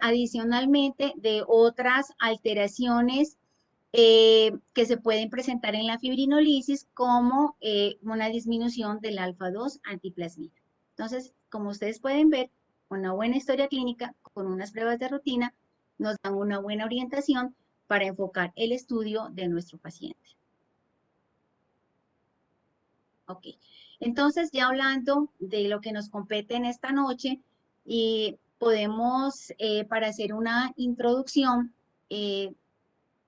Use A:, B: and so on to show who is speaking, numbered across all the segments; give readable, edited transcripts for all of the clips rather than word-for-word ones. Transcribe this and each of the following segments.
A: adicionalmente de otras alteraciones que se pueden presentar en la fibrinolisis como una disminución del alfa-2 antiplasmina. Entonces, como ustedes pueden ver, una buena historia clínica con unas pruebas de rutina nos dan una buena orientación para enfocar el estudio de nuestro paciente. Ok, entonces ya hablando de lo que nos compete en esta noche, y podemos, para hacer una introducción,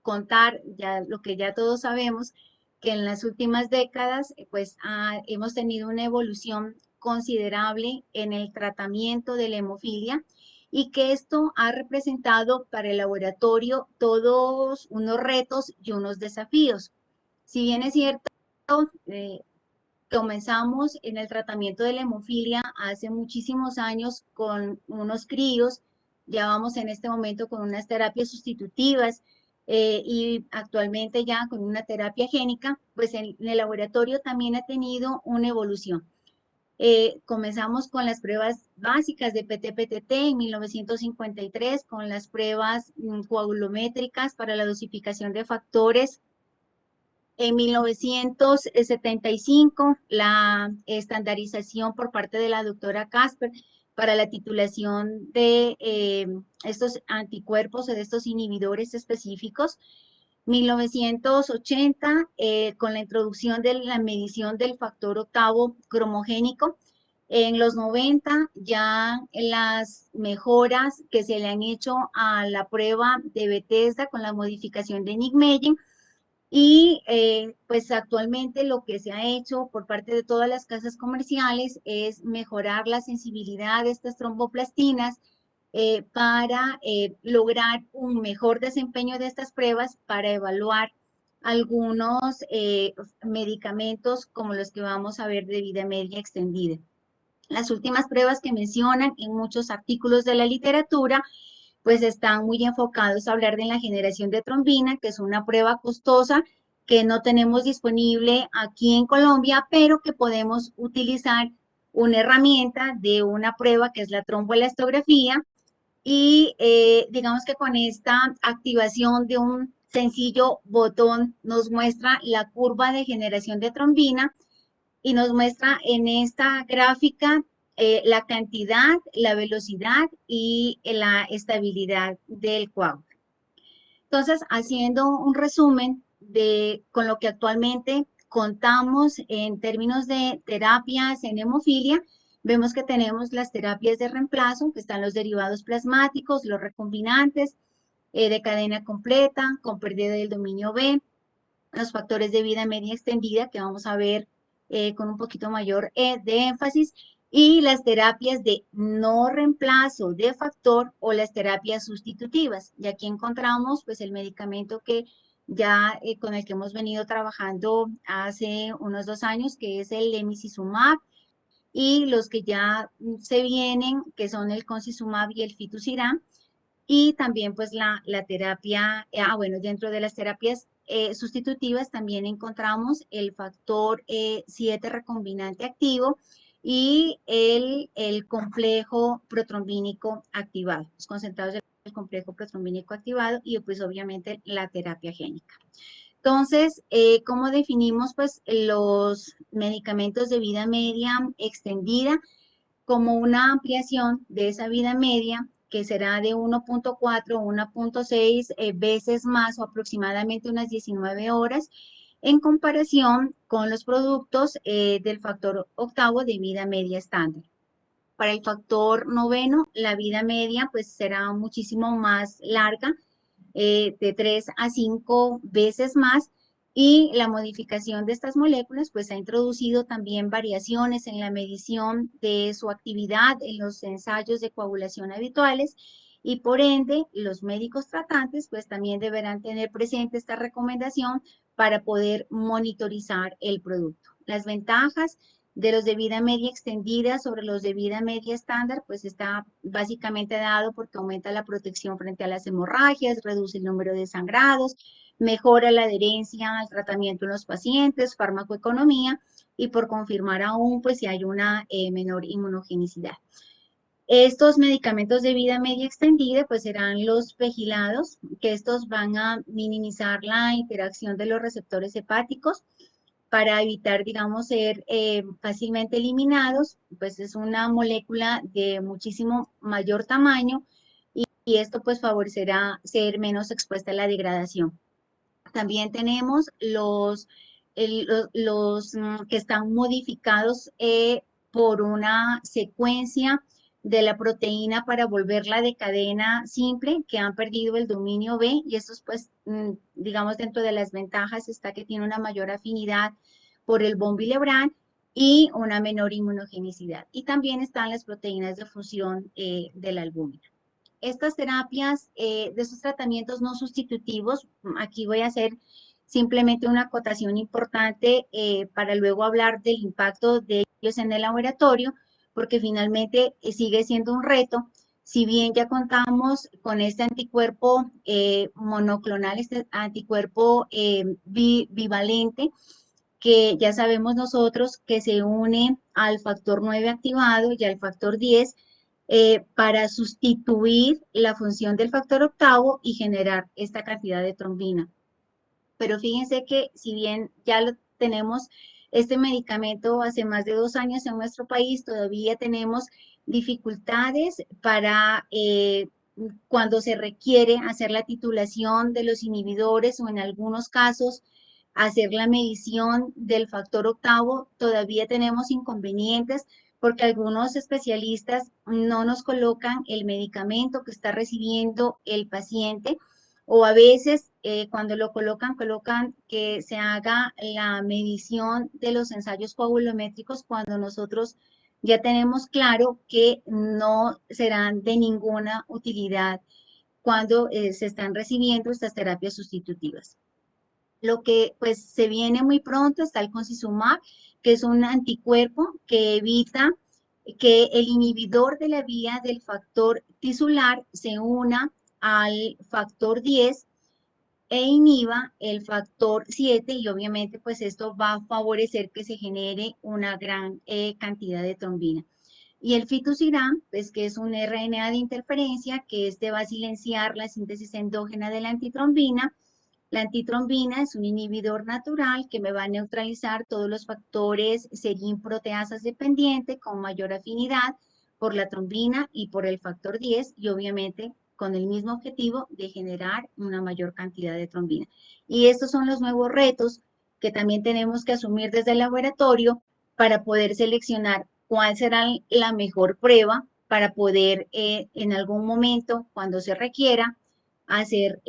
A: contar ya lo que ya todos sabemos, que en las últimas décadas, pues hemos tenido una evolución considerable en el tratamiento de la hemofilia y que esto ha representado para el laboratorio todos unos retos y unos desafíos. Si bien es cierto, eh, comenzamos en el tratamiento de la hemofilia hace muchísimos años con unos críos, ya vamos en este momento con unas terapias sustitutivas y actualmente ya con una terapia génica, pues en el laboratorio también ha tenido una evolución. Comenzamos con las pruebas básicas de PT-PTT en 1953, con las pruebas coagulométricas para la dosificación de factores. En 1975, la estandarización por parte de la doctora Casper para la titulación de estos anticuerpos o de estos inhibidores específicos. 1980, con la introducción de la medición del factor octavo cromogénico. En los 90, ya las mejoras que se le han hecho a la prueba de Bethesda con la modificación de Nick-Meyen. Y pues actualmente lo que se ha hecho por parte de todas las casas comerciales es mejorar la sensibilidad de estas tromboplastinas para lograr un mejor desempeño de estas pruebas para evaluar algunos medicamentos como los que vamos a ver de vida media extendida. Las últimas pruebas que mencionan en muchos artículos de la literatura pues están muy enfocados a hablar de la generación de trombina, que es una prueba costosa que no tenemos disponible aquí en Colombia, pero que podemos utilizar una herramienta de una prueba que es la tromboelastografía y digamos que con esta activación de un sencillo botón nos muestra la curva de generación de trombina y nos muestra en esta gráfica la cantidad, la velocidad y la estabilidad del coágulo. Entonces, haciendo un resumen de con lo que actualmente contamos en términos de terapias en hemofilia, vemos que tenemos las terapias de reemplazo, que están los derivados plasmáticos, los recombinantes de cadena completa, con pérdida del dominio B, los factores de vida media extendida, que vamos a ver con un poquito mayor de énfasis, y las terapias de no reemplazo de factor o las terapias sustitutivas. Y aquí encontramos pues el medicamento que ya con el que hemos venido trabajando hace unos 2 años, que es el lemicizumab, y los que ya se vienen, que son el concizumab y el fitusiran, y también pues la terapia, bueno, dentro de las terapias sustitutivas también encontramos el factor 7 recombinante activo y el complejo protrombínico activado, los concentrados del complejo protrombínico activado y pues obviamente la terapia génica. Entonces, ¿cómo definimos pues los medicamentos de vida media extendida? Como una ampliación de esa vida media que será de 1.4 o 1.6 veces más o aproximadamente unas 19 horas en comparación con los productos del factor octavo de vida media estándar. Para el factor noveno, la vida media pues será muchísimo más larga, de 3 a 5 veces más, y la modificación de estas moléculas pues ha introducido también variaciones en la medición de su actividad en los ensayos de coagulación habituales y por ende los médicos tratantes pues también deberán tener presente esta recomendación para poder monitorizar el producto. Las ventajas de los de vida media extendida sobre los de vida media estándar, pues está básicamente dado porque aumenta la protección frente a las hemorragias, reduce el número de sangrados, mejora la adherencia al tratamiento en los pacientes, farmacoeconomía y por confirmar aún, pues si hay una menor inmunogenicidad. Estos medicamentos de vida media extendida pues serán los pegilados, que estos van a minimizar la interacción de los receptores hepáticos para evitar, digamos, ser fácilmente eliminados, pues es una molécula de muchísimo mayor tamaño y esto pues favorecerá ser menos expuesta a la degradación. También tenemos los que están modificados por una secuencia de la proteína para volverla de cadena simple, que han perdido el dominio B, y estos pues, digamos, dentro de las ventajas está que tiene una mayor afinidad por el von Willebrand y una menor inmunogenicidad. Y también están las proteínas de fusión de la albúmina. Estas terapias de estos tratamientos no sustitutivos, aquí voy a hacer simplemente una acotación importante para luego hablar del impacto de ellos en el laboratorio, porque finalmente sigue siendo un reto. Si bien ya contamos con este anticuerpo monoclonal, este anticuerpo bivalente, que ya sabemos nosotros que se une al factor 9 activado y al factor 10 para sustituir la función del factor octavo y generar esta cantidad de trombina. Pero fíjense que si bien ya lo tenemos este medicamento hace más de 2 años en nuestro país, todavía tenemos dificultades para cuando se requiere hacer la titulación de los inhibidores o en algunos casos hacer la medición del factor octavo, todavía tenemos inconvenientes porque algunos especialistas no nos colocan el medicamento que está recibiendo el paciente o a veces cuando lo colocan, colocan que se haga la medición de los ensayos coagulométricos cuando nosotros ya tenemos claro que no serán de ninguna utilidad cuando se están recibiendo estas terapias sustitutivas. Lo que pues se viene muy pronto está el concizumab, que es un anticuerpo que evita que el inhibidor de la vía del factor tisular se una al factor 10 e inhiba el factor 7 y obviamente pues esto va a favorecer que se genere una gran cantidad de trombina. Y el fitusiran, pues que es un RNA de interferencia que este va a silenciar la síntesis endógena de la antitrombina. La antitrombina es un inhibidor natural que me va a neutralizar todos los factores serin proteasas dependiente con mayor afinidad por la trombina y por el factor 10 y obviamente con el mismo objetivo de generar una mayor cantidad de trombina. Y estos son los nuevos retos que también tenemos que asumir desde el laboratorio para poder seleccionar cuál será la mejor prueba para poder en algún momento, cuando se requiera, hacer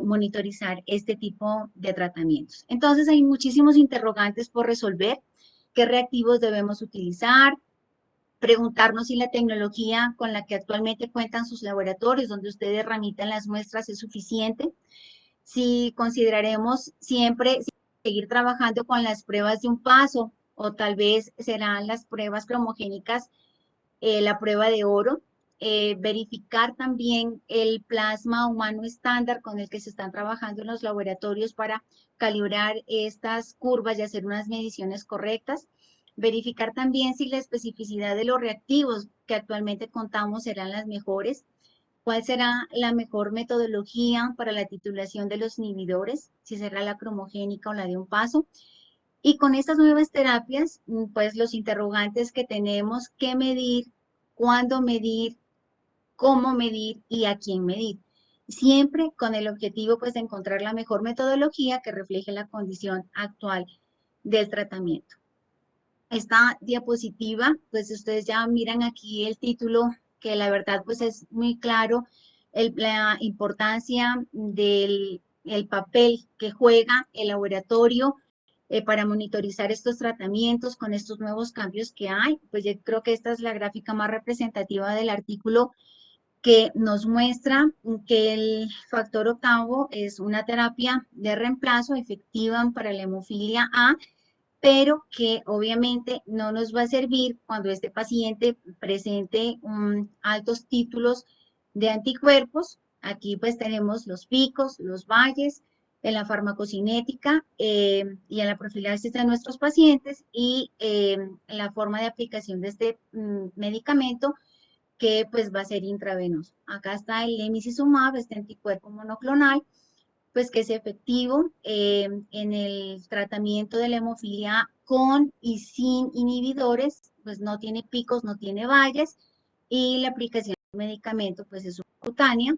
A: monitorizar este tipo de tratamientos. Entonces hay muchísimos interrogantes por resolver, qué reactivos debemos utilizar, preguntarnos si la tecnología con la que actualmente cuentan sus laboratorios, donde ustedes ramitan las muestras, es suficiente, si consideraremos siempre seguir trabajando con las pruebas de un paso o tal vez serán las pruebas cromogénicas la prueba de oro, verificar también el plasma humano estándar con el que se están trabajando en los laboratorios para calibrar estas curvas y hacer unas mediciones correctas, verificar también si la especificidad de los reactivos que actualmente contamos serán las mejores, cuál será la mejor metodología para la titulación de los inhibidores, si será la cromogénica o la de un paso, y con estas nuevas terapias, pues los interrogantes que tenemos, qué medir, cuándo medir, cómo medir y a quién medir. Siempre con el objetivo pues de encontrar la mejor metodología que refleje la condición actual del tratamiento. Esta diapositiva, pues ustedes ya miran aquí el título, que la verdad pues es muy claro la importancia del el papel que juega el laboratorio para monitorizar estos tratamientos con estos nuevos cambios que hay. Pues yo creo que esta es la gráfica más representativa del artículo que nos muestra que el factor octavo es una terapia de reemplazo efectiva para la hemofilia A, pero que obviamente no nos va a servir cuando este paciente presente altos títulos de anticuerpos. Aquí pues tenemos los picos, los valles en la farmacocinética y en la profilaxis de nuestros pacientes y la forma de aplicación de este medicamento que pues va a ser intravenoso. Acá está el lemicizumab, este anticuerpo monoclonal, pues que es efectivo en el tratamiento de la hemofilia A con y sin inhibidores, pues no tiene picos, no tiene valles, y la aplicación del medicamento pues es subcutánea.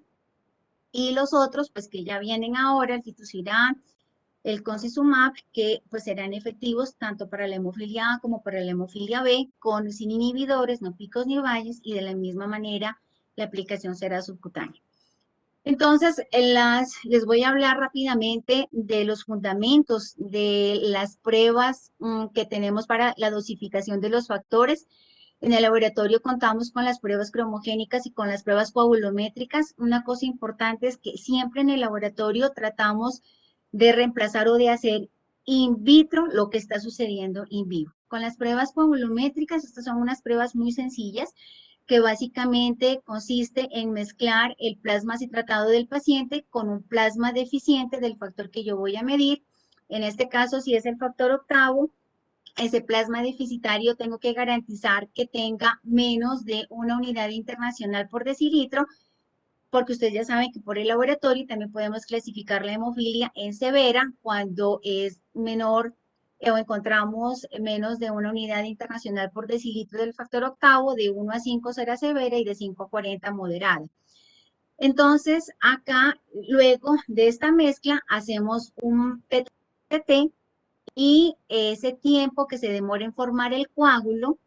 A: Y los otros, pues que ya vienen ahora, el fitusiran, el concizumab, que pues serán efectivos tanto para la hemofilia A como para la hemofilia B, con sin inhibidores, no picos ni valles, y de la misma manera la aplicación será subcutánea. Entonces, les voy a hablar rápidamente de los fundamentos de las pruebas que tenemos para la dosificación de los factores. En el laboratorio contamos con las pruebas cromogénicas y con las pruebas coagulométricas. Una cosa importante es que siempre en el laboratorio tratamos de reemplazar o de hacer in vitro lo que está sucediendo in vivo. Con las pruebas coagulométricas, estas son unas pruebas muy sencillas que básicamente consiste en mezclar el plasma citratado del paciente con un plasma deficiente del factor que yo voy a medir. En este caso, si es el factor octavo, ese plasma deficitario tengo que garantizar que tenga menos de 1 unidad internacional por decilitro, porque ustedes ya saben que por el laboratorio también podemos clasificar la hemofilia en severa cuando es menor o encontramos menos de 1 unidad internacional por decilitro del factor octavo, de 1 a 5 será severa y de 5 a 40 moderada. Entonces, acá, luego de esta mezcla, hacemos un PTT y ese tiempo que se demora en formar el coágulo,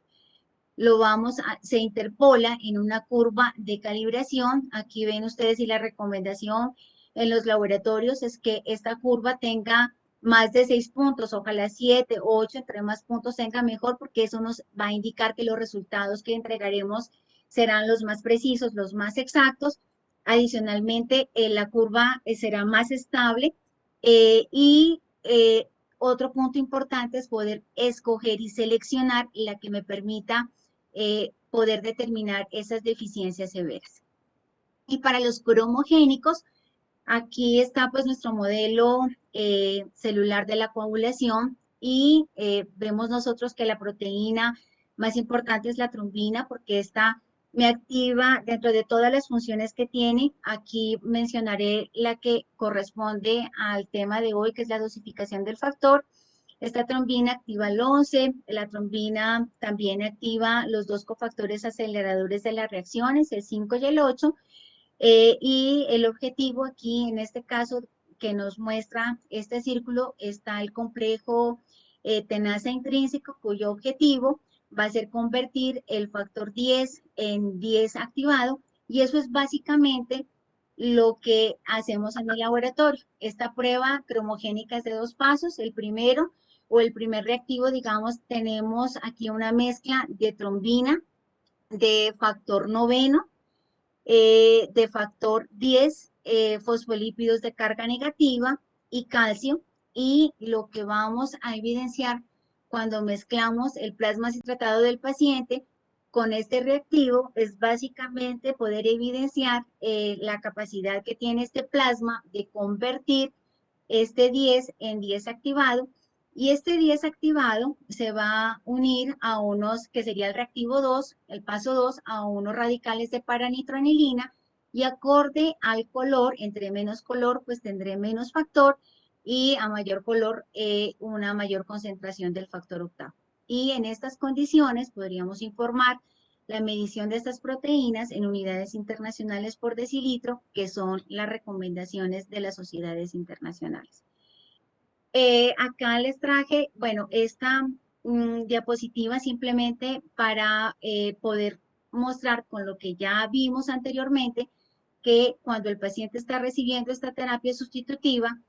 A: se interpola en una curva de calibración. Aquí ven ustedes y la recomendación en los laboratorios es que esta curva tenga más de 6 puntos, ojalá 7, 8, entre más puntos tenga mejor, porque eso nos va a indicar que los resultados que entregaremos serán los más precisos, los más exactos. Adicionalmente, la curva será más estable y otro punto importante es poder escoger y seleccionar la que me permita poder determinar esas deficiencias severas. Y para los cromogénicos, aquí está pues nuestro modelo celular de la coagulación y vemos nosotros que la proteína más importante es la trombina porque esta me activa dentro de todas las funciones que tiene. Aquí mencionaré la que corresponde al tema de hoy, que es la dosificación del factor. Esta trombina activa el 11, la trombina también activa los dos cofactores aceleradores de las reacciones, el 5 y el 8, y el objetivo aquí, en este caso, que nos muestra este círculo, está el complejo tenaza intrínseco, cuyo objetivo va a ser convertir el factor 10 en 10 activado, y eso es básicamente lo que hacemos en el laboratorio. Esta prueba cromogénica es de 2 pasos. El primero, o el primer reactivo, digamos, tenemos aquí una mezcla de trombina, de factor noveno, de factor 10, fosfolípidos de carga negativa y calcio. Y lo que vamos a evidenciar cuando mezclamos el plasma citratado del paciente con este reactivo es básicamente poder evidenciar la capacidad que tiene este plasma de convertir este 10 en 10 activado, y este 10 activado se va a unir a unos, que sería el reactivo 2, el paso 2, a unos radicales de paranitroanilina, y acorde al color, entre menos color, pues tendré menos factor, y a mayor color, una mayor concentración del factor octavo. Y en estas condiciones podríamos informar la medición de estas proteínas en unidades internacionales por decilitro, que son las recomendaciones de las sociedades internacionales. Acá les traje, bueno, esta diapositiva simplemente para poder mostrar con lo que ya vimos anteriormente, que cuando el paciente está recibiendo esta terapia sustitutiva,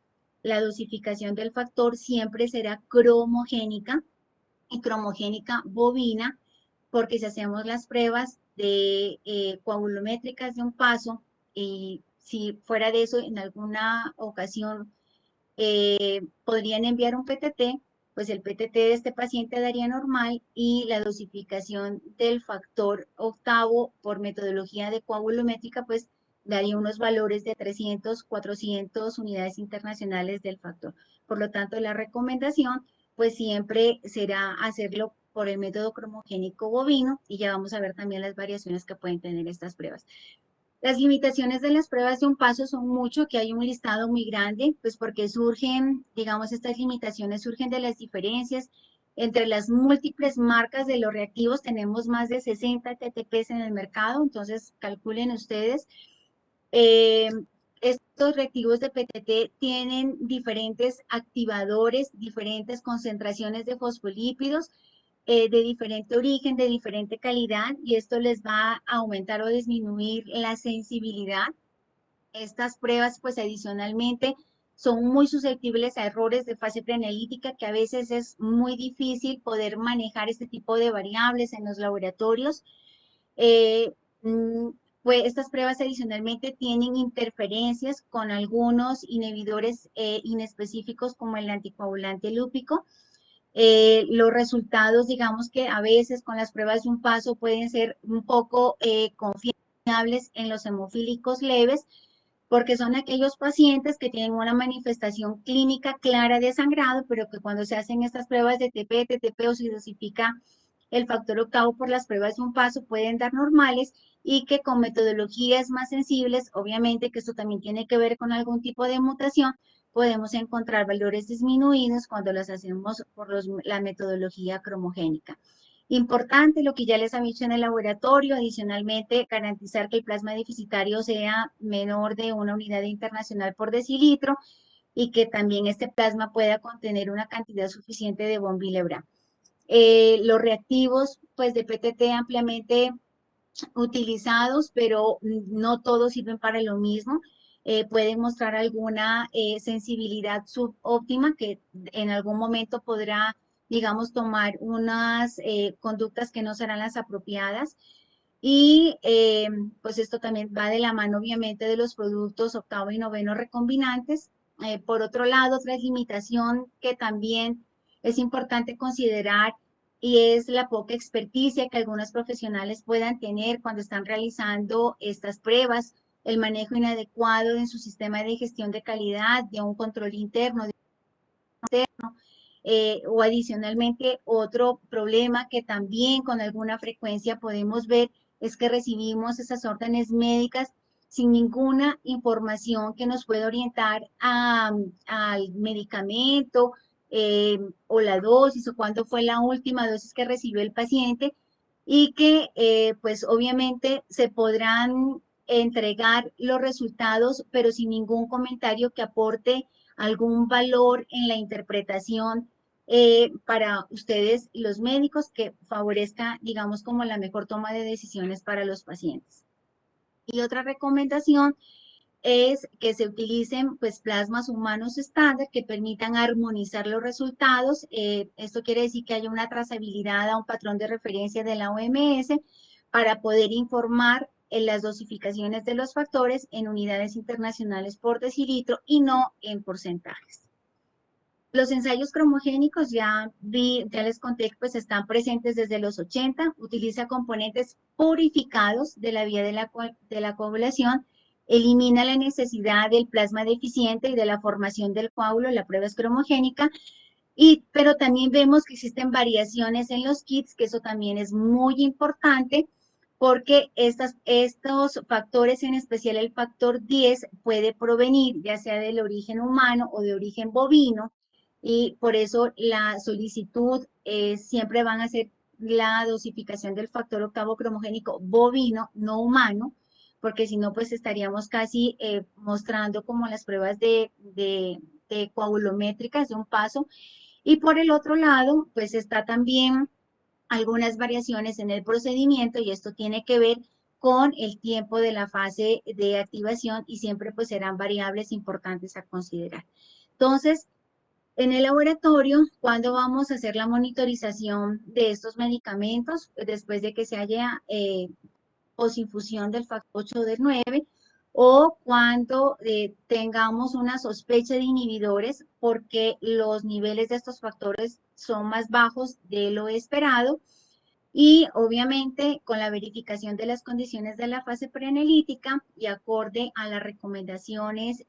A: la dosificación del factor siempre será cromogénica y cromogénica bovina, porque si hacemos las pruebas de coagulométricas de un paso, y si fuera de eso en alguna ocasión podrían enviar un PTT, pues el PTT de este paciente daría normal y la dosificación del factor octavo por metodología de coagulométrica pues daría unos valores de 300, 400 unidades internacionales del factor. Por lo tanto, la recomendación pues siempre será hacerlo por el método cromogénico bovino y ya vamos a ver también las variaciones que pueden tener estas pruebas. Las limitaciones de las pruebas de un paso son mucho, que hay un listado muy grande, pues porque surgen, digamos, estas limitaciones surgen de las diferencias entre las múltiples marcas de los reactivos. Tenemos más de 60 TTPs en el mercado, entonces calculen ustedes. Eh, Estos reactivos de PTT tienen diferentes activadores, diferentes concentraciones de fosfolípidos, de diferente origen, de diferente calidad, y esto les va a aumentar o disminuir la sensibilidad. Estas pruebas, pues adicionalmente, son muy susceptibles a errores de fase preanalítica, que a veces es muy difícil poder manejar este tipo de variables en los laboratorios. Eh, mm, pues estas pruebas adicionalmente tienen interferencias con algunos inhibidores inespecíficos como el anticoagulante lúpico. Los resultados, digamos que a veces con las pruebas de un paso pueden ser un poco confiables en los hemofílicos leves, porque son aquellos pacientes que tienen una manifestación clínica clara de sangrado, pero que cuando se hacen estas pruebas de TP, TTP o se dosifica el factor octavo por las pruebas de un paso pueden dar normales, y que con metodologías más sensibles, obviamente que esto también tiene que ver con algún tipo de mutación, podemos encontrar valores disminuidos cuando las hacemos por la metodología cromogénica. Importante lo que ya les había dicho en el laboratorio, adicionalmente garantizar que el plasma deficitario sea menor de 1 unidad internacional por decilitro y que también este plasma pueda contener una cantidad suficiente de von Willebrand. Los reactivos pues de PTT ampliamente utilizados, pero no todos sirven para lo mismo. Pueden mostrar alguna sensibilidad subóptima que en algún momento podrá, digamos, tomar unas conductas que no serán las apropiadas. Y pues esto también va de la mano, obviamente, de los productos octavo y noveno recombinantes. Por otro lado, otra limitación que también es importante considerar, y es la poca experticia que algunos profesionales puedan tener cuando están realizando estas pruebas, el manejo inadecuado en su sistema de gestión de calidad, de un control interno, o adicionalmente otro problema que también con alguna frecuencia podemos ver es que recibimos esas órdenes médicas sin ninguna información que nos pueda orientar al medicamento, o la dosis, o cuándo fue la última dosis que recibió el paciente, y que pues obviamente se podrán entregar los resultados, pero sin ningún comentario que aporte algún valor en la interpretación para ustedes y los médicos, que favorezca, digamos, como la mejor toma de decisiones para los pacientes. Y otra recomendación es que se utilicen pues plasmas humanos estándar que permitan armonizar los resultados. Esto quiere decir que haya una trazabilidad a un patrón de referencia de la OMS para poder informar en las dosificaciones de los factores en unidades internacionales por decilitro y no en porcentajes. Los ensayos cromogénicos, ya les conté, pues están presentes desde los 80, utiliza componentes purificados de la vía de la coagulación, elimina la necesidad del plasma deficiente y de la formación del coágulo. La prueba es cromogénica, pero también vemos que existen variaciones en los kits, que eso también es muy importante, porque estos factores, en especial el factor 10, puede provenir ya sea del origen humano o de origen bovino, y por eso la solicitud siempre van a ser la dosificación del factor octavo cromogénico bovino, no humano, porque si no, pues estaríamos casi mostrando como las pruebas de coagulométricas de un paso. Y por el otro lado, pues está también algunas variaciones en el procedimiento, y esto tiene que ver con el tiempo de la fase de activación, y siempre pues serán variables importantes a considerar. Entonces, en el laboratorio, ¿cuándo vamos a hacer la monitorización de estos medicamentos? Después de que se haya posinfusión del factor 8 del 9, o cuando tengamos una sospecha de inhibidores porque los niveles de estos factores son más bajos de lo esperado, y obviamente con la verificación de las condiciones de la fase preanalítica y acorde a las recomendaciones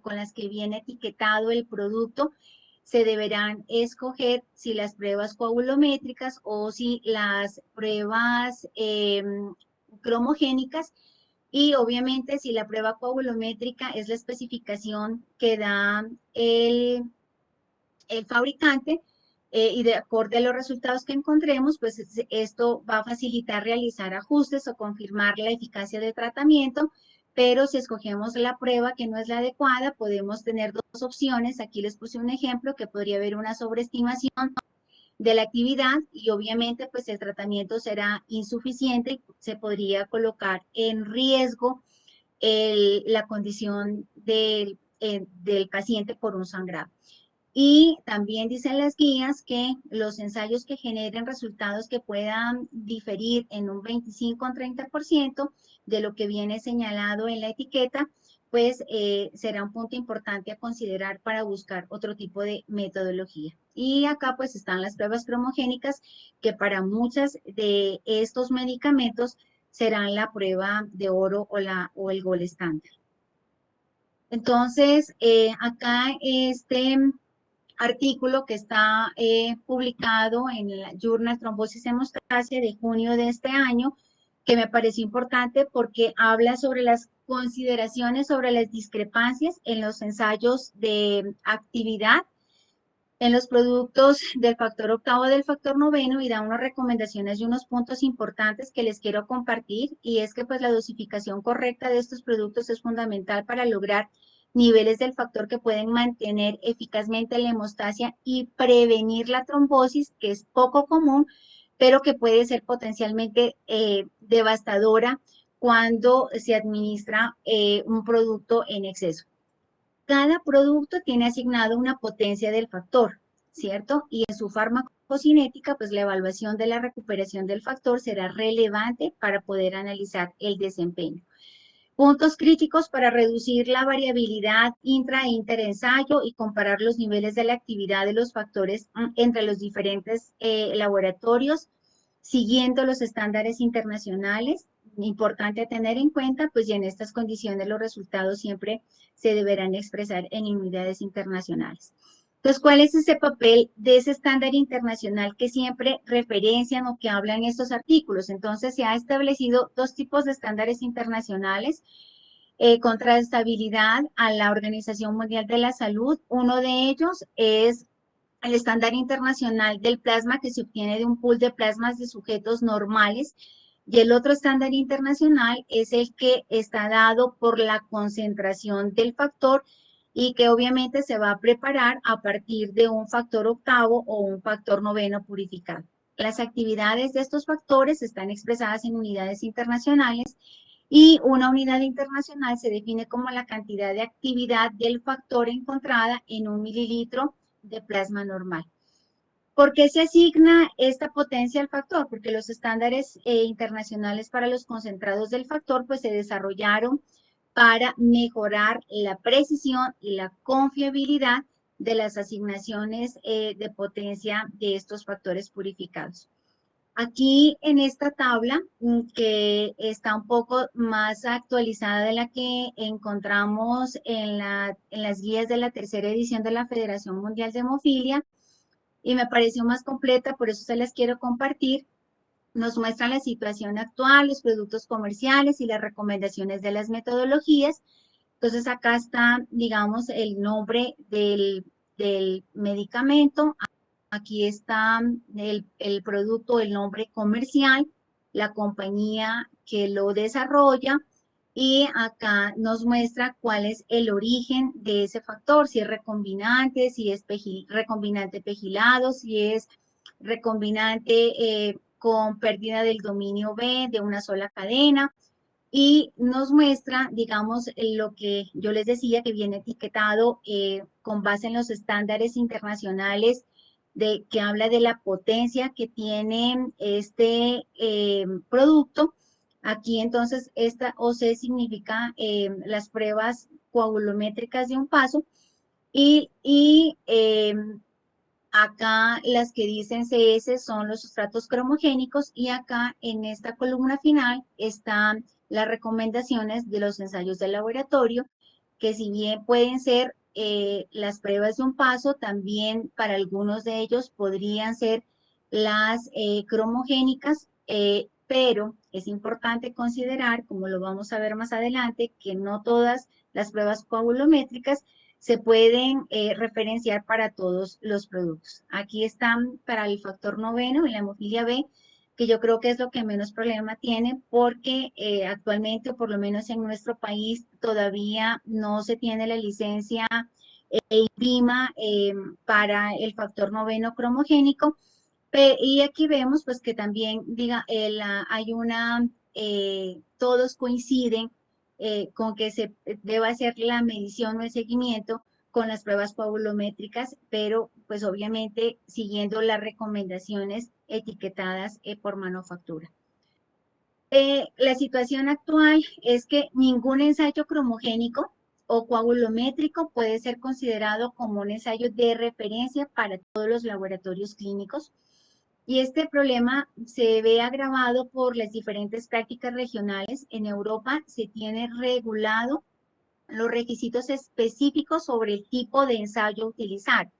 A: con las que viene etiquetado el producto, se deberán escoger si las pruebas coagulométricas o si las pruebas cromogénicas, y obviamente si la prueba coagulométrica es la especificación que da el fabricante, y de acuerdo a los resultados que encontremos, pues esto va a facilitar realizar ajustes o confirmar la eficacia del tratamiento. Pero si escogemos la prueba que no es la adecuada, podemos tener dos opciones. Aquí les puse un ejemplo que podría haber una sobreestimación de la actividad y obviamente pues el tratamiento será insuficiente y se podría colocar en riesgo la condición del paciente por un sangrado. Y también dicen las guías que los ensayos que generen resultados que puedan diferir en un 25 o 30% de lo que viene señalado en la etiqueta, pues será un punto importante a considerar para buscar otro tipo de metodología. Y acá pues están las pruebas cromogénicas, que para muchas de estos medicamentos serán la prueba de oro o el gol estándar. Entonces, acá artículo que está publicado en el Journal Trombosis Hemostasia de junio de este año, que me pareció importante porque habla sobre las consideraciones sobre las discrepancias en los ensayos de actividad en los productos del factor octavo del factor noveno, y da unas recomendaciones y unos puntos importantes que les quiero compartir, y es que pues la dosificación correcta de estos productos es fundamental para lograr niveles del factor que pueden mantener eficazmente la hemostasia y prevenir la trombosis, que es poco común, pero que puede ser potencialmente devastadora cuando se administra un producto en exceso. Cada producto tiene asignado una potencia del factor, ¿cierto? Y en su farmacocinética, pues la evaluación de la recuperación del factor será relevante para poder analizar el desempeño. Puntos críticos para reducir la variabilidad intra e interensayo y comparar los niveles de la actividad de los factores entre los diferentes laboratorios, siguiendo los estándares internacionales. Importante tener en cuenta, pues y en estas condiciones los resultados siempre se deberán expresar en unidades internacionales. Entonces, ¿cuál es ese papel de ese estándar internacional que siempre referencian o que hablan estos artículos? Entonces, se ha establecido dos tipos de estándares internacionales contra estabilidad a la Organización Mundial de la Salud. Uno de ellos es el estándar internacional del plasma, que se obtiene de un pool de plasmas de sujetos normales, y el otro estándar internacional es el que está dado por la concentración del factor y que obviamente se va a preparar a partir de un factor octavo o un factor noveno purificado. Las actividades de estos factores están expresadas en unidades internacionales, y una unidad internacional se define como la cantidad de actividad del factor encontrada en un mililitro de plasma normal. ¿Por qué se asigna esta potencia al factor? Porque los estándares internacionales para los concentrados del factor pues se desarrollaron para mejorar la precisión y la confiabilidad de las asignaciones de potencia de estos factores purificados. Aquí en esta tabla, que está un poco más actualizada de la que encontramos en las guías de la tercera edición de la Federación Mundial de Hemofilia, y me pareció más completa, por eso se las quiero compartir. Nos muestra la situación actual, los productos comerciales y las recomendaciones de las metodologías. Entonces acá está, digamos, el nombre del medicamento. Aquí está el producto, el nombre comercial, la compañía que lo desarrolla, y acá nos muestra cuál es el origen de ese factor, si es recombinante, si es recombinante pegilado, si es recombinante con pérdida del dominio B de una sola cadena, y nos muestra, digamos, lo que yo les decía, que viene etiquetado con base en los estándares internacionales que habla de la potencia que tiene este producto. Aquí entonces esta OC significa las pruebas coagulométricas de un paso, y acá las que dicen CS son los sustratos cromogénicos, y acá en esta columna final están las recomendaciones de los ensayos de laboratorio, que si bien pueden ser las pruebas de un paso, también para algunos de ellos podrían ser las cromogénicas, pero es importante considerar, como lo vamos a ver más adelante, que no todas las pruebas coagulométricas se pueden referenciar para todos los productos. Aquí están para el factor noveno y la hemofilia B, que yo creo que es lo que menos problema tiene, porque actualmente, o por lo menos en nuestro país, todavía no se tiene la licencia prima para el factor noveno cromogénico. Y aquí vemos pues que también hay una, todos coinciden con que se deba hacer la medición o el seguimiento con las pruebas coagulométricas, pero pues obviamente siguiendo las recomendaciones etiquetadas por manufactura. La situación actual es que ningún ensayo cromogénico o coagulométrico puede ser considerado como un ensayo de referencia para todos los laboratorios clínicos. Y este problema se ve agravado por las diferentes prácticas regionales. En Europa se tiene regulado los requisitos específicos sobre el tipo de ensayo a utilizar,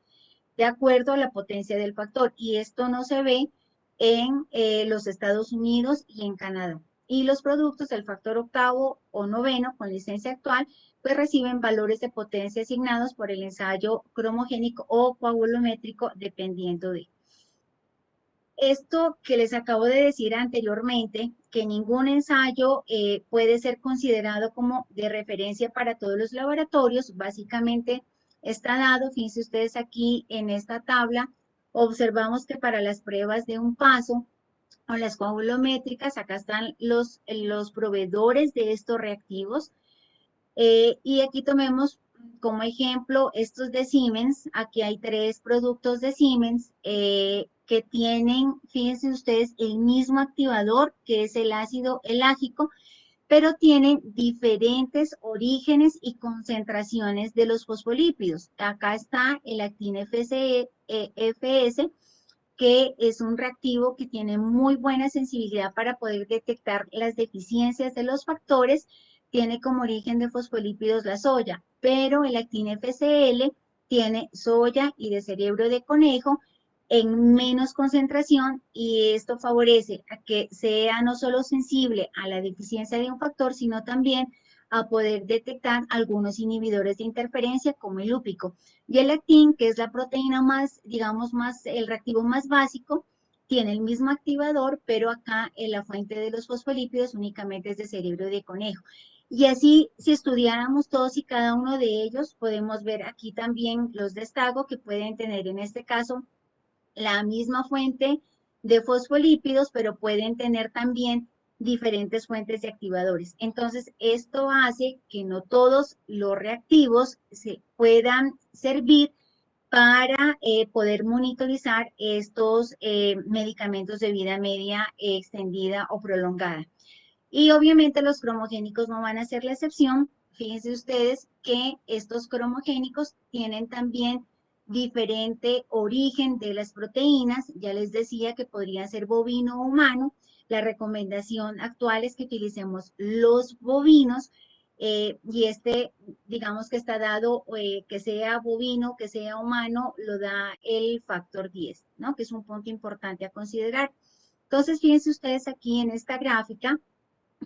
A: de acuerdo a la potencia del factor. Y esto no se ve en los Estados Unidos y en Canadá. Y los productos del factor octavo o noveno con licencia actual, pues reciben valores de potencia asignados por el ensayo cromogénico o coagulométrico, dependiendo de. Esto que les acabo de decir anteriormente, que ningún ensayo puede ser considerado como de referencia para todos los laboratorios, básicamente está dado, fíjense ustedes aquí en esta tabla, observamos que para las pruebas de un paso o las coagulométricas, acá están los proveedores de estos reactivos, y aquí tomemos como ejemplo estos de Siemens. Aquí hay 3 productos de Siemens que tienen, fíjense ustedes, el mismo activador que es el ácido elágico, pero tienen diferentes orígenes y concentraciones de los fosfolípidos. Acá está el Actin FS, que es un reactivo que tiene muy buena sensibilidad para poder detectar las deficiencias de los factores, tiene como origen de fosfolípidos la soya, pero el Actin FSL tiene soya y de cerebro de conejo en menos concentración, y esto favorece a que sea no solo sensible a la deficiencia de un factor, sino también a poder detectar algunos inhibidores de interferencia como el lúpico. Y el actin, que es la proteína más, digamos, el reactivo más básico, tiene el mismo activador, pero acá en la fuente de los fosfolípidos únicamente es de cerebro de conejo. Y así, si estudiáramos todos y cada uno de ellos, podemos ver aquí también los destaco que pueden tener en este caso la misma fuente de fosfolípidos, pero pueden tener también diferentes fuentes de activadores. Entonces, esto hace que no todos los reactivos se puedan servir para poder monitorizar estos medicamentos de vida media extendida o prolongada. Y obviamente los cromogénicos no van a ser la excepción. Fíjense ustedes que estos cromogénicos tienen también diferente origen de las proteínas. Ya les decía que podría ser bovino o humano. La recomendación actual es que utilicemos los bovinos, y digamos que está dado, que sea bovino, que sea humano, lo da el factor 10, ¿no? Que es un punto importante a considerar. Entonces, fíjense ustedes aquí en esta gráfica,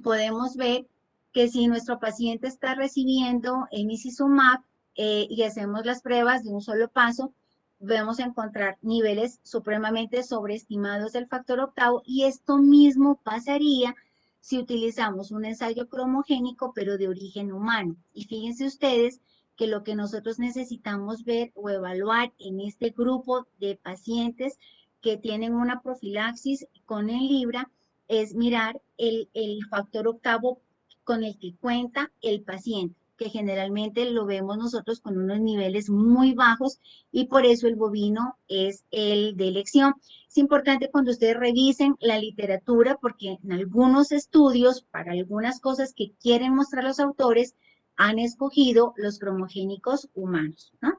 A: podemos ver que si nuestro paciente está recibiendo emicizumab y hacemos las pruebas de un solo paso, vamos a encontrar niveles supremamente sobreestimados del factor octavo, y esto mismo pasaría si utilizamos un ensayo cromogénico pero de origen humano. Y fíjense ustedes que lo que nosotros necesitamos ver o evaluar en este grupo de pacientes que tienen una profilaxis con el Libra es mirar el factor octavo con el que cuenta el paciente, que generalmente lo vemos nosotros con unos niveles muy bajos, y por eso el bovino es el de elección. Es importante cuando ustedes revisen la literatura, porque en algunos estudios, para algunas cosas que quieren mostrar los autores, han escogido los cromogénicos humanos, ¿no?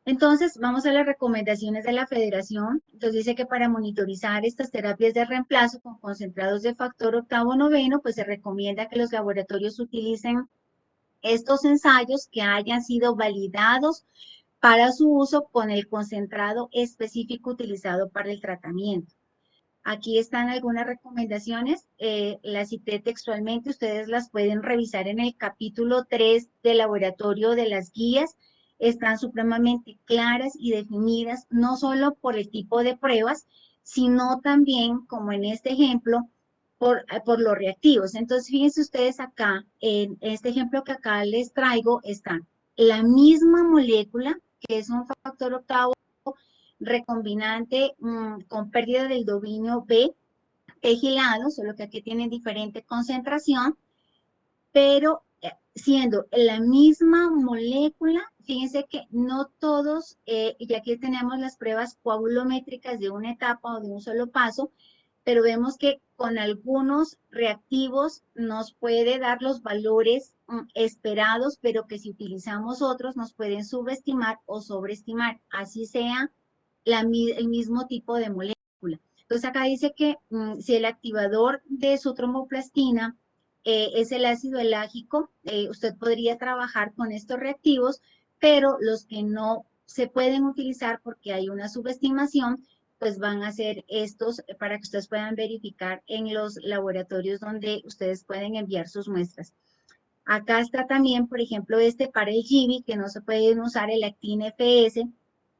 A: Entonces, vamos a las recomendaciones de la federación. Entonces, dice que para monitorizar estas terapias de reemplazo con concentrados de factor octavo noveno, pues se recomienda que los laboratorios utilicen estos ensayos que hayan sido validados para su uso con el concentrado específico utilizado para el tratamiento. Aquí están algunas recomendaciones, las cité textualmente, ustedes las pueden revisar en el capítulo 3 del laboratorio de las guías, están supremamente claras y definidas, no solo por el tipo de pruebas, sino también, como en este ejemplo, por los reactivos. Entonces, fíjense ustedes acá, en este ejemplo que acá les traigo, está la misma molécula, que es un factor octavo recombinante con pérdida del dominio B tejilados, solo que aquí tienen diferente concentración, pero siendo la misma molécula, fíjense que no todos, y aquí tenemos las pruebas coagulométricas de una etapa o de un solo paso, pero vemos que con algunos reactivos nos puede dar los valores esperados, pero que si utilizamos otros nos pueden subestimar o sobreestimar, así sea el mismo tipo de molécula. Entonces acá dice que si el activador de su tromboplastina es el ácido elágico, usted podría trabajar con estos reactivos, pero los que no se pueden utilizar porque hay una subestimación, pues van a ser estos para que ustedes puedan verificar en los laboratorios donde ustedes pueden enviar sus muestras. Acá está también, por ejemplo, este para el GIVI, que no se puede usar el Actin FS.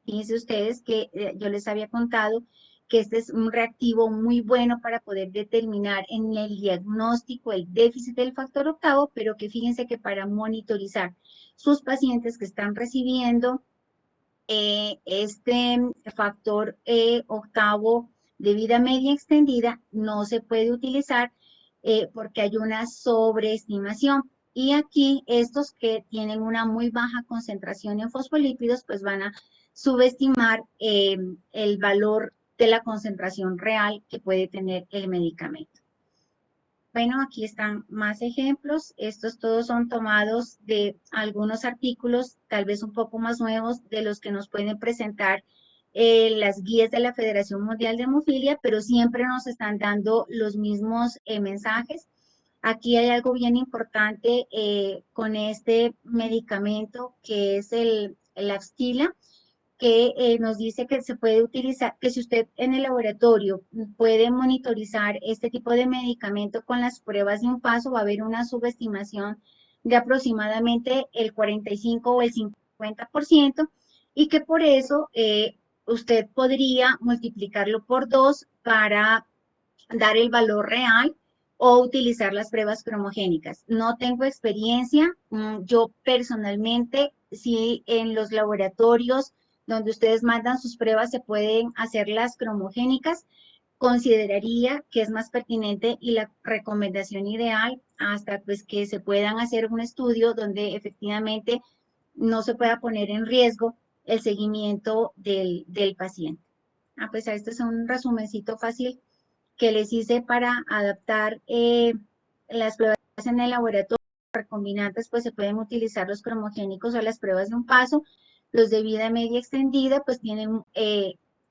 A: Fíjense ustedes que yo les había contado que este es un reactivo muy bueno para poder determinar en el diagnóstico el déficit del factor octavo, pero que fíjense que para monitorizar sus pacientes que están recibiendo este factor octavo de vida media extendida no se puede utilizar porque hay una sobreestimación. Y aquí estos que tienen una muy baja concentración en fosfolípidos, pues van a subestimar el valor de la concentración real que puede tener el medicamento. Bueno, aquí están más ejemplos. Estos todos son tomados de algunos artículos, tal vez un poco más nuevos, de los que nos pueden presentar las guías de la Federación Mundial de Hemofilia, pero siempre nos están dando los mismos mensajes. Aquí hay algo bien importante con este medicamento que es el Afstila, que nos dice que se puede utilizar, que si usted en el laboratorio puede monitorizar este tipo de medicamento con las pruebas de un paso, va a haber una subestimación de aproximadamente el 45 o el 50%, y que por eso usted podría multiplicarlo por 2 para dar el valor real o utilizar las pruebas cromogénicas. No tengo experiencia, yo personalmente, sí en los laboratorios donde ustedes mandan sus pruebas se pueden hacer las cromogénicas, consideraría que es más pertinente y la recomendación ideal hasta pues que se puedan hacer un estudio donde efectivamente no se pueda poner en riesgo el seguimiento del paciente. Pues este es un resumencito fácil que les hice para adaptar las pruebas en el laboratorio recombinantes, pues se pueden utilizar los cromogénicos o las pruebas de un paso. Los de vida media extendida, pues tienen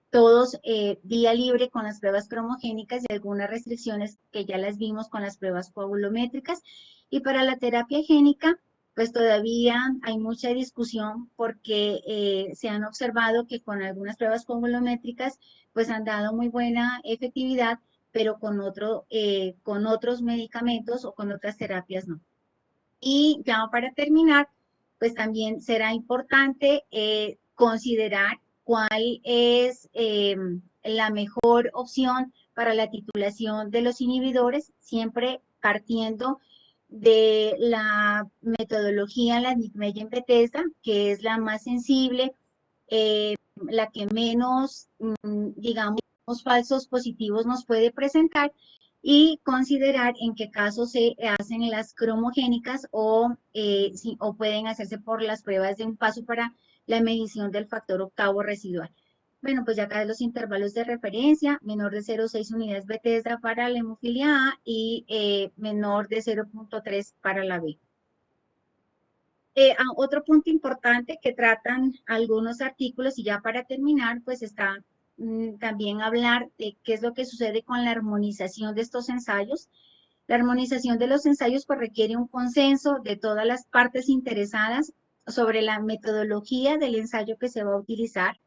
A: todos vía libre con las pruebas cromogénicas y algunas restricciones que ya las vimos con las pruebas coagulométricas. Y para la terapia génica, pues todavía hay mucha discusión porque se han observado que con algunas pruebas coagulométricas, pues han dado muy buena efectividad, pero con otros medicamentos o con otras terapias no. Y ya para terminar, pues también será importante considerar cuál es la mejor opción para la titulación de los inhibidores, siempre partiendo de la metodología, la Nickmeyer Bethesda, que es la más sensible, la que menos, digamos, falsos positivos nos puede presentar, y considerar en qué caso se hacen las cromogénicas o pueden hacerse por las pruebas de un paso para la medición del factor octavo residual. Bueno, pues ya acá los intervalos de referencia, menor de 0,6 unidades Bethesda para la hemofilia A y menor de 0,3 para la B. Otro punto importante que tratan algunos artículos, y ya para terminar, pues está también hablar de qué es lo que sucede con la armonización de estos ensayos. La armonización de los ensayos pues, requiere un consenso de todas las partes interesadas sobre la metodología del ensayo que se va a utilizar,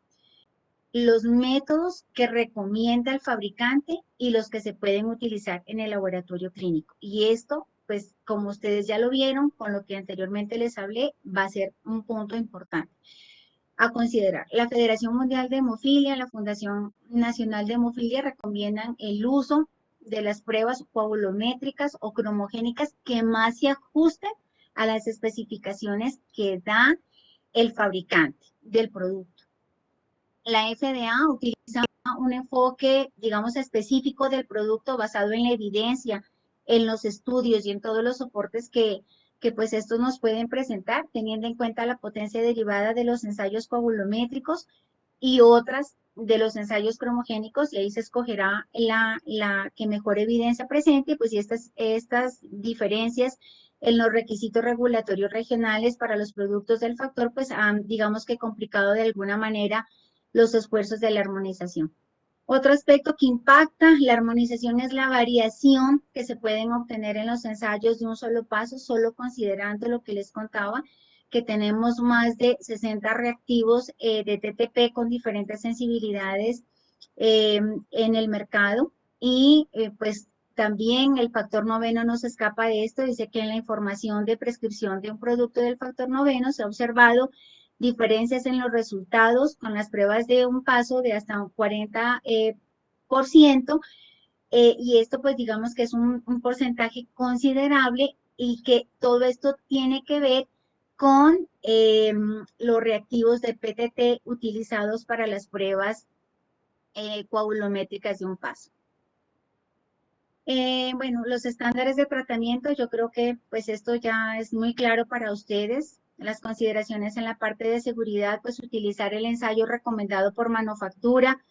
A: los métodos que recomienda el fabricante y los que se pueden utilizar en el laboratorio clínico. Y esto, pues como ustedes ya lo vieron, con lo que anteriormente les hablé, va a ser un punto importante a considerar. La Federación Mundial de Hemofilia, la Fundación Nacional de Hemofilia recomiendan el uso de las pruebas coagulométricas o cromogénicas que más se ajusten a las especificaciones que da el fabricante del producto. La FDA utiliza un enfoque, digamos, específico del producto basado en la evidencia, en los estudios y en todos los soportes que pues estos nos pueden presentar, teniendo en cuenta la potencia derivada de los ensayos coagulométricos y otras de los ensayos cromogénicos, y ahí se escogerá la que mejor evidencia presente, pues y estas diferencias en los requisitos regulatorios regionales para los productos del factor, pues han, digamos que complicado de alguna manera los esfuerzos de la armonización. Otro aspecto que impacta la armonización es la variación que se pueden obtener en los ensayos de un solo paso, solo considerando lo que les contaba, que tenemos más de 60 reactivos de TTP con diferentes sensibilidades en el mercado y pues también el factor noveno no se escapa de esto, dice que en la información de prescripción de un producto del factor noveno se ha observado diferencias en los resultados con las pruebas de un paso de hasta un 40%, y esto pues digamos que es un porcentaje considerable y que todo esto tiene que ver con los reactivos de PTT utilizados para las pruebas coagulométricas de un paso. Bueno, los estándares de tratamiento, yo creo que pues esto ya es muy claro para ustedes. Las consideraciones en la parte de seguridad, pues utilizar el ensayo recomendado por manufactura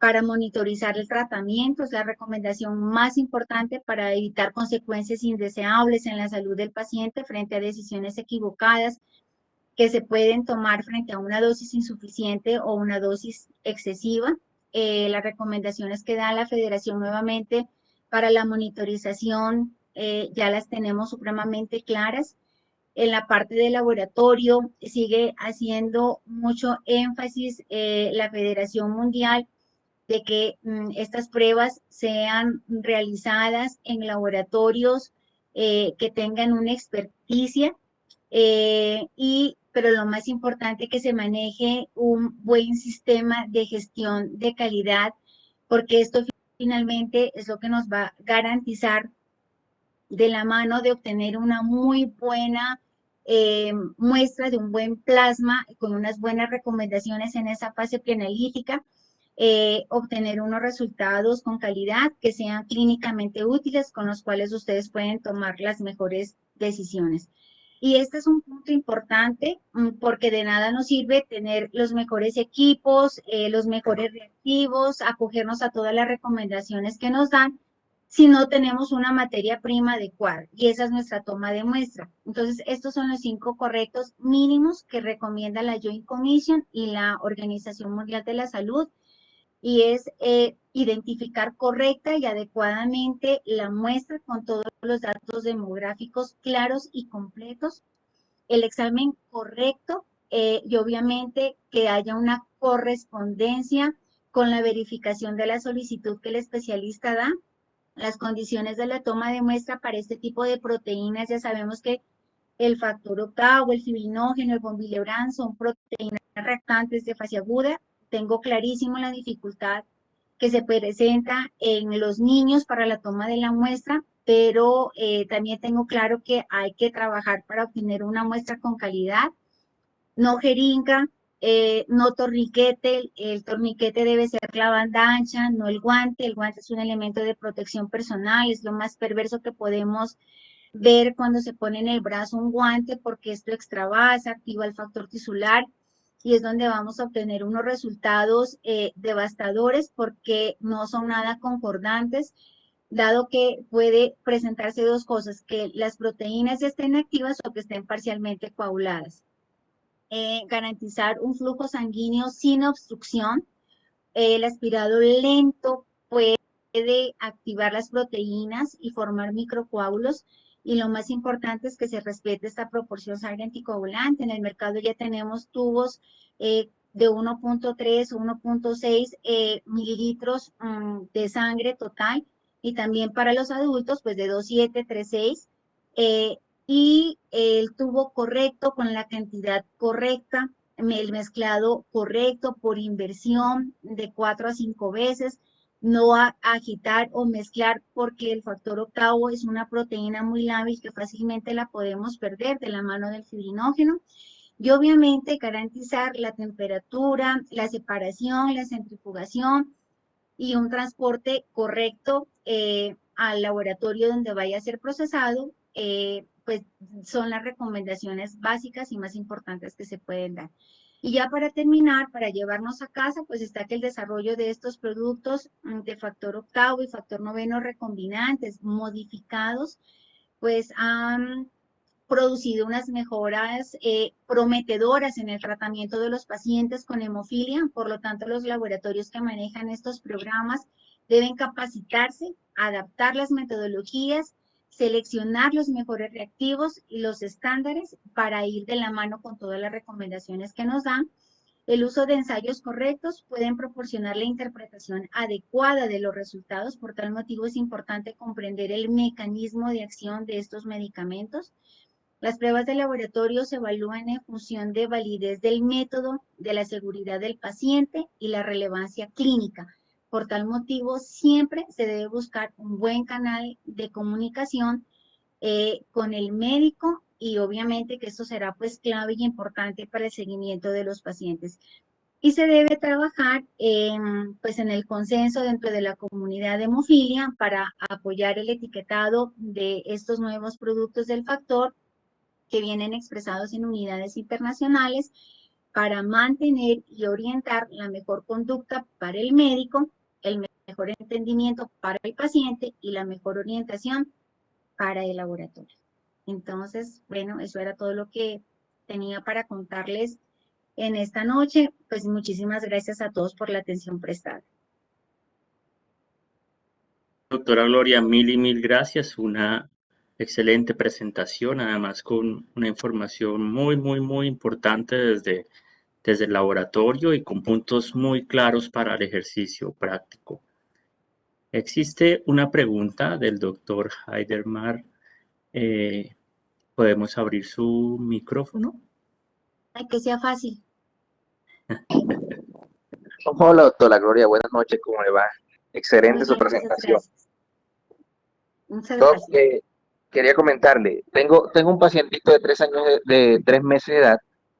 A: para monitorizar el tratamiento es la recomendación más importante para evitar consecuencias indeseables en la salud del paciente frente a decisiones equivocadas que se pueden tomar frente a una dosis insuficiente o una dosis excesiva. Las recomendaciones que da la Federación nuevamente para la monitorización ya las tenemos supremamente claras. En la parte de laboratorio sigue haciendo mucho énfasis la Federación Mundial de que estas pruebas sean realizadas en laboratorios que tengan una experticia pero lo más importante que se maneje un buen sistema de gestión de calidad, porque esto finalmente es lo que nos va a garantizar de la mano de obtener una muy buena muestra de un buen plasma con unas buenas recomendaciones en esa fase preanalítica, obtener unos resultados con calidad que sean clínicamente útiles con los cuales ustedes pueden tomar las mejores decisiones. Y este es un punto importante porque de nada nos sirve tener los mejores equipos, los mejores reactivos, acogernos a todas las recomendaciones que nos dan si no tenemos una materia prima adecuada. Y esa es nuestra toma de muestra. Entonces, estos son los 5 correctos mínimos que recomienda la Joint Commission y la Organización Mundial de la Salud. Y es identificar correcta y adecuadamente la muestra con todos los datos demográficos claros y completos, el examen correcto y obviamente que haya una correspondencia con la verificación de la solicitud que el especialista da. Las condiciones de la toma de muestra para este tipo de proteínas, ya sabemos que el factor octavo, el fibrinógeno, el von Willebrand son proteínas reactantes de fase aguda. Tengo clarísimo la dificultad que se presenta en los niños para la toma de la muestra, pero también tengo claro que hay que trabajar para obtener una muestra con calidad, no jeringa, no torniquete, el torniquete debe ser la banda ancha, no el guante es un elemento de protección personal, es lo más perverso que podemos ver cuando se pone en el brazo un guante porque esto extravasa, activa el factor tisular y es donde vamos a obtener unos resultados devastadores porque no son nada concordantes, dado que puede presentarse dos cosas, que las proteínas estén activas o que estén parcialmente coaguladas. Garantizar un flujo sanguíneo sin obstrucción, el aspirado lento, pues puede activar las proteínas y formar microcoágulos. Y lo más importante es que se respete esta proporción sangre anticoagulante. En el mercado ya tenemos tubos de 1.3 o 1.6 mililitros de sangre total, y también para los adultos, pues de 2.7, 3.6, y el tubo correcto con la cantidad correcta, el mezclado correcto por inversión de 4 a 5 veces, no agitar o mezclar, porque el factor octavo es una proteína muy lábil que fácilmente la podemos perder de la mano del fibrinógeno. Y obviamente garantizar la temperatura, la separación, la centrifugación y un transporte correcto al laboratorio donde vaya a ser procesado, pues son las recomendaciones básicas y más importantes que se pueden dar. Y ya para terminar, para llevarnos a casa, pues está que el desarrollo de estos productos de factor octavo y factor noveno recombinantes modificados, pues han producido unas mejoras prometedoras en el tratamiento de los pacientes con hemofilia. Por lo tanto, los laboratorios que manejan estos programas deben capacitarse, adaptar las metodologías, seleccionar los mejores reactivos y los estándares para ir de la mano con todas las recomendaciones que nos dan. El uso de ensayos correctos pueden proporcionar la interpretación adecuada de los resultados. Por tal motivo es importante comprender el mecanismo de acción de estos medicamentos. Las pruebas de laboratorio se evalúan en función de validez del método, de la seguridad del paciente y la relevancia clínica. Por tal motivo, siempre se debe buscar un buen canal de comunicación con el médico, y obviamente que esto será pues clave y importante para el seguimiento de los pacientes. Y se debe trabajar pues en el consenso dentro de la comunidad de hemofilia para apoyar el etiquetado de estos nuevos productos del factor que vienen expresados en unidades internacionales, para mantener y orientar la mejor conducta para el médico, el mejor entendimiento para el paciente y la mejor orientación para el laboratorio. Entonces, bueno, eso era todo lo que tenía para contarles en esta noche. Pues muchísimas gracias a todos por la atención prestada.
B: Doctora Gloria, mil y mil gracias. Una excelente presentación, además con una información muy importante desde el laboratorio y con puntos muy claros para el ejercicio práctico. Existe una pregunta del doctor Heidermar. ¿Podemos abrir su micrófono?
A: Ay, que sea fácil.
C: Hola, doctora Gloria, buenas noches, ¿cómo le va? Excelente
A: Muy
C: su
A: bien, muchas
C: presentación.
A: gracias. Muchas
C: Doc,
A: gracias.
C: quería comentarle, tengo un pacientito de 3 años, de 3 meses de edad,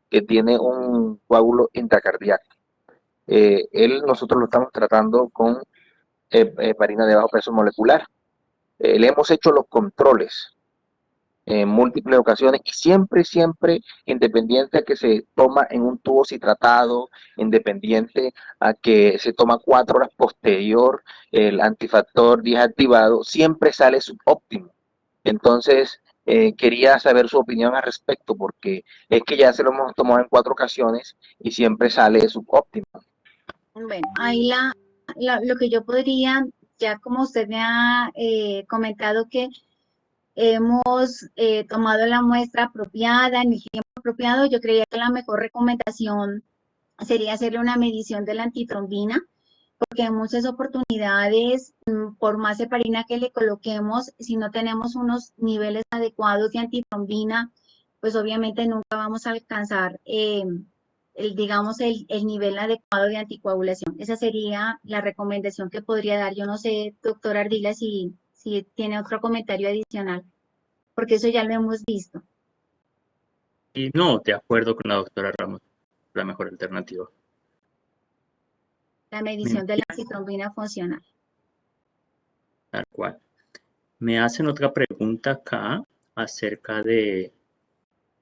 C: que tiene un coágulo intracardíaco. Nosotros lo estamos tratando con heparina de bajo peso molecular. Le hemos hecho los controles en múltiples ocasiones y siempre, independiente a que se toma en un tubo citratado, independiente a que se toma 4 horas posterior el antifactor 10 activado, siempre sale subóptimo. Entonces, quería saber su opinión al respecto, porque es que ya se lo hemos tomado en 4 ocasiones y siempre sale subóptimo.
A: Bueno, ahí lo que yo podría, ya como usted me ha comentado que hemos tomado la muestra apropiada, en el tiempo apropiado, yo creía que la mejor recomendación sería hacerle una medición de la antitrombina, porque en muchas oportunidades, por más heparina que le coloquemos, si no tenemos unos niveles adecuados de antitrombina, pues obviamente nunca vamos a alcanzar digamos, el nivel adecuado de anticoagulación. Esa sería la recomendación que podría dar. Yo no sé, doctor Ardila, si tiene otro comentario adicional, porque eso ya lo hemos visto,
B: Y no, de acuerdo con la doctora Ramos, la mejor alternativa.
A: la
B: Me-
A: medición de la antitrombina funcional.
B: Tal cual. Me hacen otra pregunta acá acerca de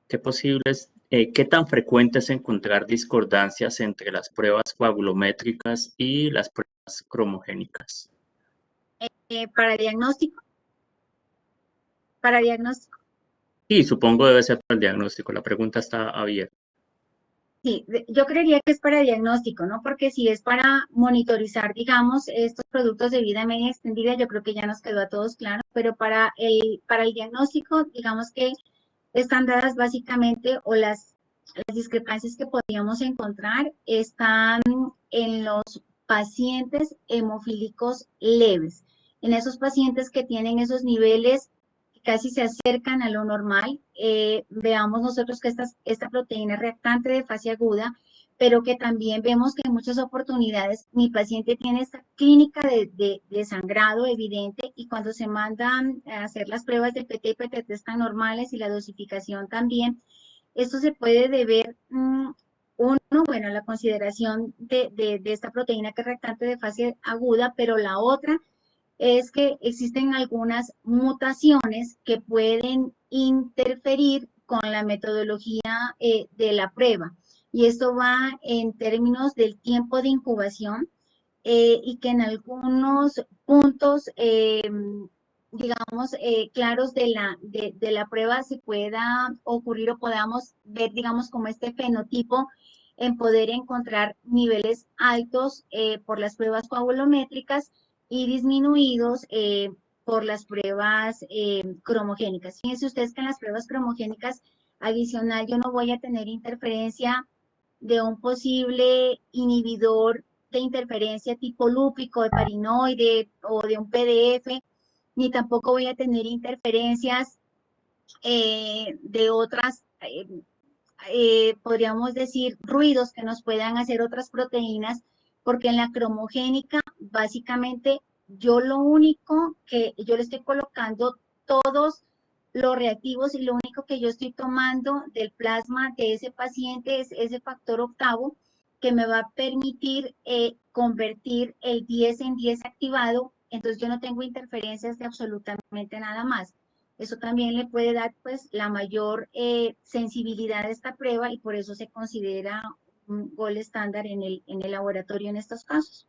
B: qué tan frecuente es encontrar discordancias entre las pruebas coagulométricas y las pruebas cromogénicas.
A: Para diagnóstico, para diagnóstico.
B: Y supongo debe ser para el diagnóstico. La pregunta está abierta.
A: Sí, yo creería que es para diagnóstico, ¿no? Porque si es para monitorizar, digamos, estos productos de vida media extendida, yo creo que ya nos quedó a todos claro, pero para el diagnóstico, digamos que están dadas básicamente, o las discrepancias que podríamos encontrar están en los pacientes hemofílicos leves, en esos pacientes que tienen esos niveles que casi se acercan a lo normal. Veamos nosotros que esta proteína reactante de fase aguda, pero que también vemos que en muchas oportunidades mi paciente tiene esta clínica de sangrado evidente, y cuando se mandan a hacer las pruebas de PT y PTT están normales, y la dosificación también. Esto se puede deber, uno, bueno, a la consideración de esta proteína que es reactante de fase aguda, pero la otra es que existen algunas mutaciones que pueden interferir con la metodología de la prueba. Y esto va en términos del tiempo de incubación, y que en algunos puntos, digamos, claros de la prueba se pueda ocurrir o podamos ver, digamos, como este fenotipo en poder encontrar niveles altos por las pruebas coagulométricas y disminuidos por las pruebas cromogénicas. Fíjense ustedes que en las pruebas cromogénicas adicional yo no voy a tener interferencia de un posible inhibidor de interferencia tipo lúpico, de parinoide o de un PDF, ni tampoco voy a tener interferencias de otras, podríamos decir, ruidos que nos puedan hacer otras proteínas, porque en la cromogénica, básicamente, yo lo único que yo le estoy colocando todos los reactivos, y lo único que yo estoy tomando del plasma de ese paciente es ese factor octavo que me va a permitir convertir el 10 en 10 activado. Entonces yo no tengo interferencias de absolutamente nada más. Eso también le puede dar pues la mayor sensibilidad a esta prueba, y por eso se considera un gol estándar en el laboratorio en estos casos.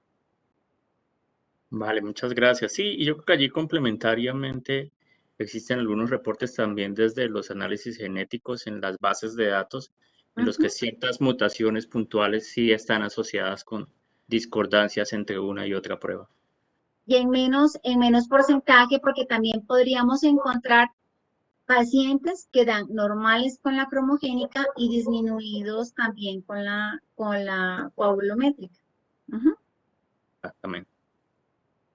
B: Vale, muchas gracias. Sí, y yo creo que allí complementariamente existen algunos reportes también desde los análisis genéticos en las bases de datos, en los que ciertas mutaciones puntuales sí están asociadas con discordancias entre una y otra prueba.
A: Y en menos porcentaje, porque también podríamos encontrar pacientes que dan normales con la cromogénica y disminuidos también con la coagulométrica.
B: Exactamente.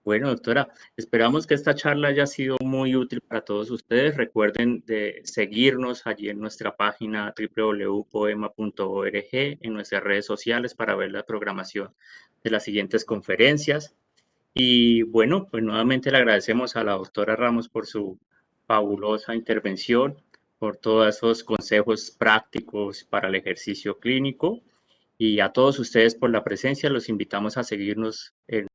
B: Bueno, doctora, esperamos que esta charla haya sido muy útil para todos ustedes. Recuerden de seguirnos allí en nuestra página www.poema.org, en nuestras redes sociales para ver la programación de las siguientes conferencias. Y bueno, pues nuevamente le agradecemos a la doctora Ramos por su fabulosa intervención, por todos esos consejos prácticos para el ejercicio clínico, y a todos ustedes por la presencia. Los invitamos a seguirnos en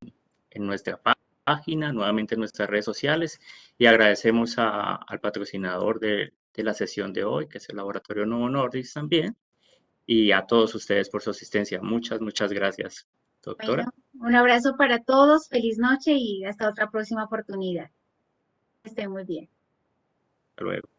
B: nuestra página, nuevamente en nuestras redes sociales, y agradecemos al patrocinador de la sesión de hoy, que es el Laboratorio Novo Nordisk también, y a todos ustedes por su asistencia. Muchas, muchas gracias, doctora.
A: Bueno, un abrazo para todos, feliz noche y hasta otra próxima oportunidad. Que estén muy bien.
B: Hasta luego.